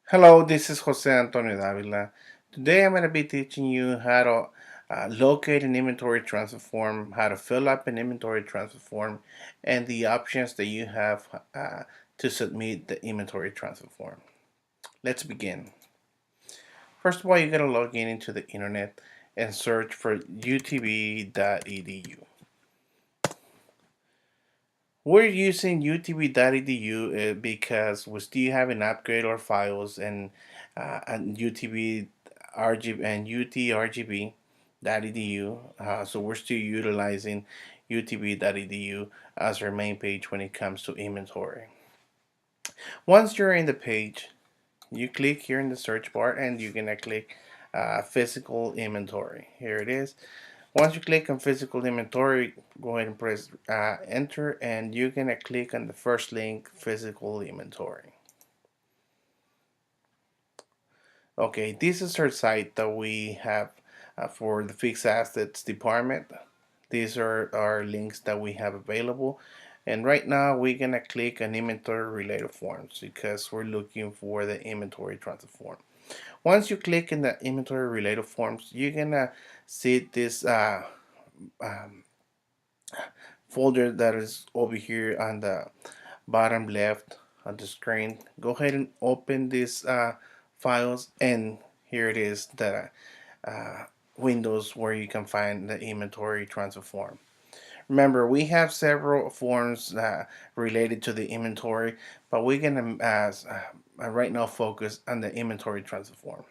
Hello, this is Jose Antonio Davila. Today I'm going to be teaching you how to locate an inventory transfer form, how to fill up an inventory transfer form, and the options that you have to submit the inventory transfer form. Let's begin. First of all, you got to log in into the internet and search for utb.edu. We're using utb.edu because we still haven't upgraded our files and UTB RGB and utrgb.edu. So we're still utilizing utb.edu as our main page when it comes to inventory. Once you're in the page, you click here in the search bar and you're gonna click physical inventory. Here it is. Once you click on physical inventory, go ahead and press enter, and you're gonna click on the first link, physical inventory. Okay, this is our site that we have for the fixed assets department. These are our links that we have available. And right now we're gonna click on inventory related forms because we're looking for the inventory transfer form. Once you click in the inventory related forms, you're gonna see this um, folder that is over here on the bottom left of the screen. Go ahead and open these files, and here it is, the uh, windows where you can find the inventory transfer form. Remember, we have several forms related to the inventory, but we're gonna right now focus on the inventory transfer form.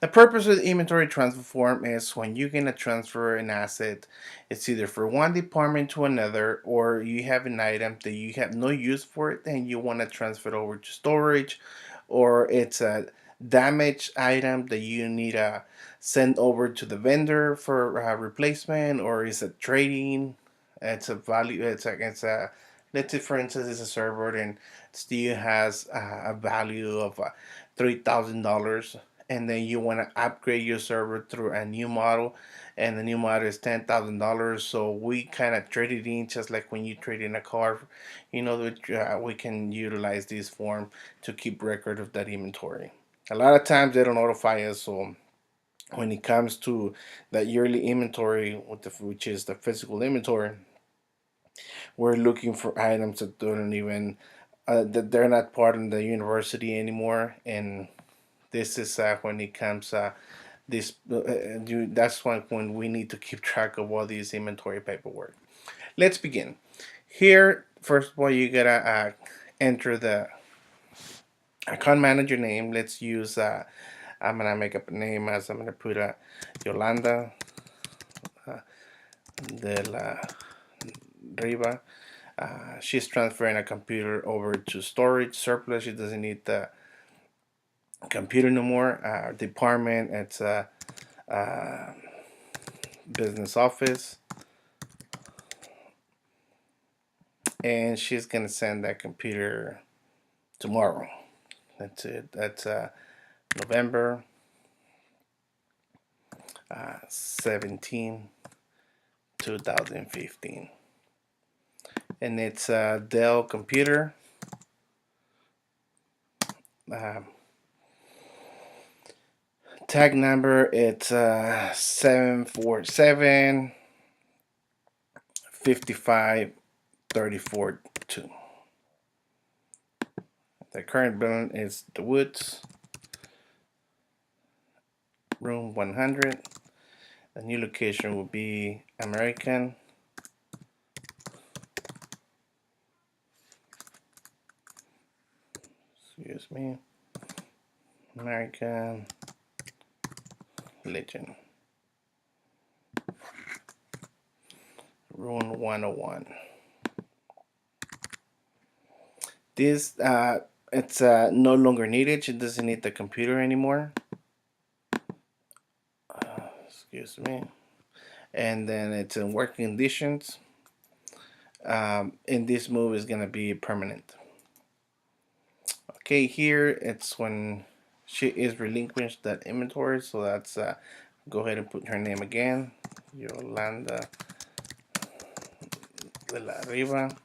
The purpose of the inventory transfer form is when you're going to transfer an asset, it's either for one department to another, or you have an item that you have no use for it and you want to transfer it over to storage, or it's a damaged item that you need to send over to the vendor for replacement, or is it trading. It's a value, it's a let's say for instance it's a server and still has a value of $3,000, and then you want to upgrade your server through a new model, and the new model is $10,000. So we kind of trade it in just like when you trade in a car. We can utilize this form to keep record of that inventory. A lot of times they don't notify us, so when it comes to that yearly inventory, which is the physical inventory, we're looking for items that don't even that they're not part of the university anymore, and this is when it comes this that's when we need to keep track of all these inventory paperwork. Let's begin. Here, first of all, you gotta enter the account manager name. Let's use I'm gonna make up a name as I'm gonna put Yolanda uh, de la Riva. She's transferring a computer over to storage surplus. She doesn't need the computer no more. Department, it's a business office, and she's gonna send that computer tomorrow. That's it. That's November 17, 2015, and it's a Dell computer. Uh, Tag number, it's 747 55 34 2. The current building is the Woods, room 100. The new location will be American. Excuse me. American Legion. Room 101. This it's no longer needed. She doesn't need the computer anymore. Excuse me. And then it's in working conditions. And this move is gonna be permanent. Okay, here it's when she is relinquished that inventory. So that's go ahead and put her name again, Yolanda de la Riva.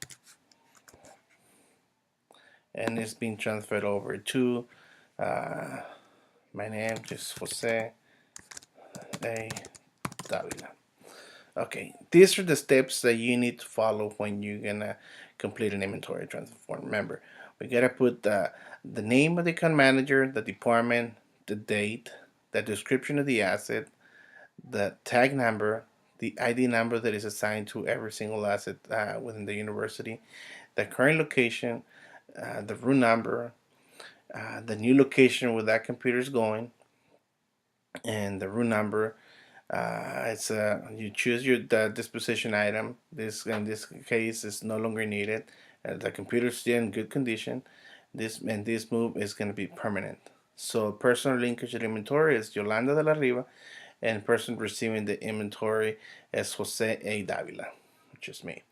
and it's being transferred over to my name, just Jose A. Davila. Okay, these are the steps that you need to follow when you're gonna complete an inventory transfer form. Remember, we gotta put the name of the account manager, the department, the date, the description of the asset, the tag number, the ID number that is assigned to every single asset within the university, the current location, the room number, the new location where that computer is going, and the room number. It's you choose your the disposition item. This in this case is no longer needed. The computer is still in good condition. This move is going to be permanent. So personal linkage to the inventory is Yolanda de la Riva, and person receiving the inventory is Jose A. Davila, which is me.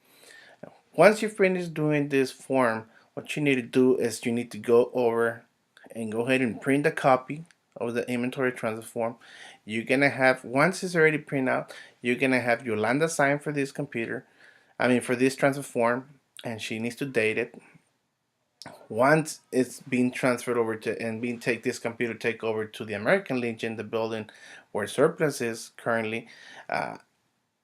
Once you finish doing this form, what you need to do is you need to go over and go ahead and print a copy of the inventory transfer form. You're gonna have, once it's already printed out, you're gonna have Yolanda sign for this computer, for this transfer form, and she needs to date it. Once it's being transferred over to and being take this computer take over to the American Legion, the building where surplus is currently, uh,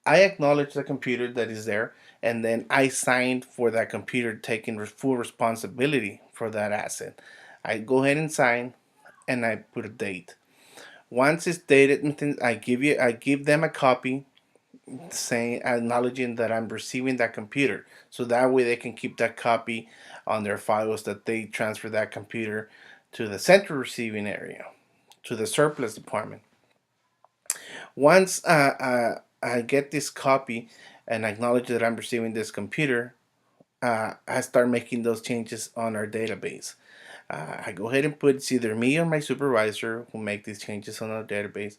I acknowledge the computer that is there, and then I signed for that computer taking full responsibility for that asset. I go ahead and sign, and I put a date. Once it's dated, I give them a copy saying acknowledging that I'm receiving that computer, so that way they can keep that copy on their files that they transfer that computer to the central receiving area, to the surplus department. Once I get this copy and acknowledge that I'm receiving this computer, I start making those changes on our database. I go ahead and put it's either me or my supervisor who make these changes on our database.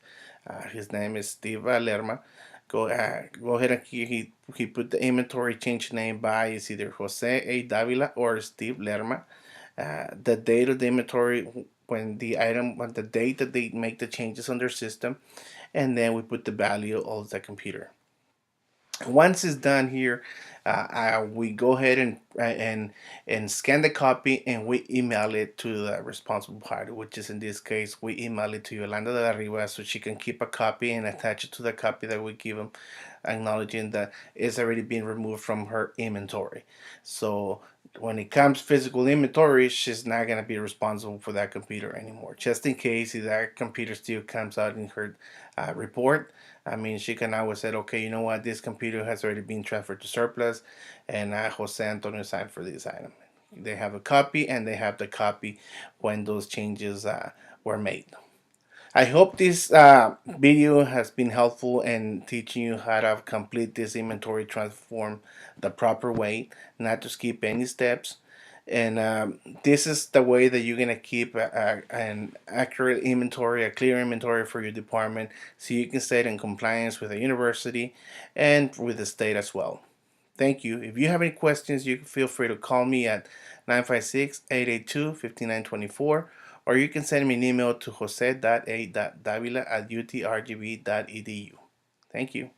His name is Steve Lerma. Go ahead and he put the inventory change name by is either Jose A. Davila or Steve Lerma. The date of the inventory when the date that they make the changes on their system, and then we put the value of the computer. Once it's done here, we go ahead and scan the copy and we email it to the responsible party, which is in this case we email it to Yolanda de la Riva so she can keep a copy and attach it to the copy that we give them, acknowledging that it's already been removed from her inventory. So when it comes physical inventory, she's not gonna be responsible for that computer anymore. Just in case if that computer still comes out in her report, she can always say, okay, you know what, this computer has already been transferred to surplus, and Jose Antonio signed for this item. They have a copy, and they have the copy when those changes were made. I hope this video has been helpful in teaching you how to complete this inventory transform the proper way, not to skip any steps. And this is the way that you're going to keep an accurate inventory, a clear inventory for your department, so you can stay in compliance with the university and with the state as well. Thank you. If you have any questions, you can feel free to call me at 956-882-5924, or you can send me an email to jose.a.davila@utrgv.edu. Thank you.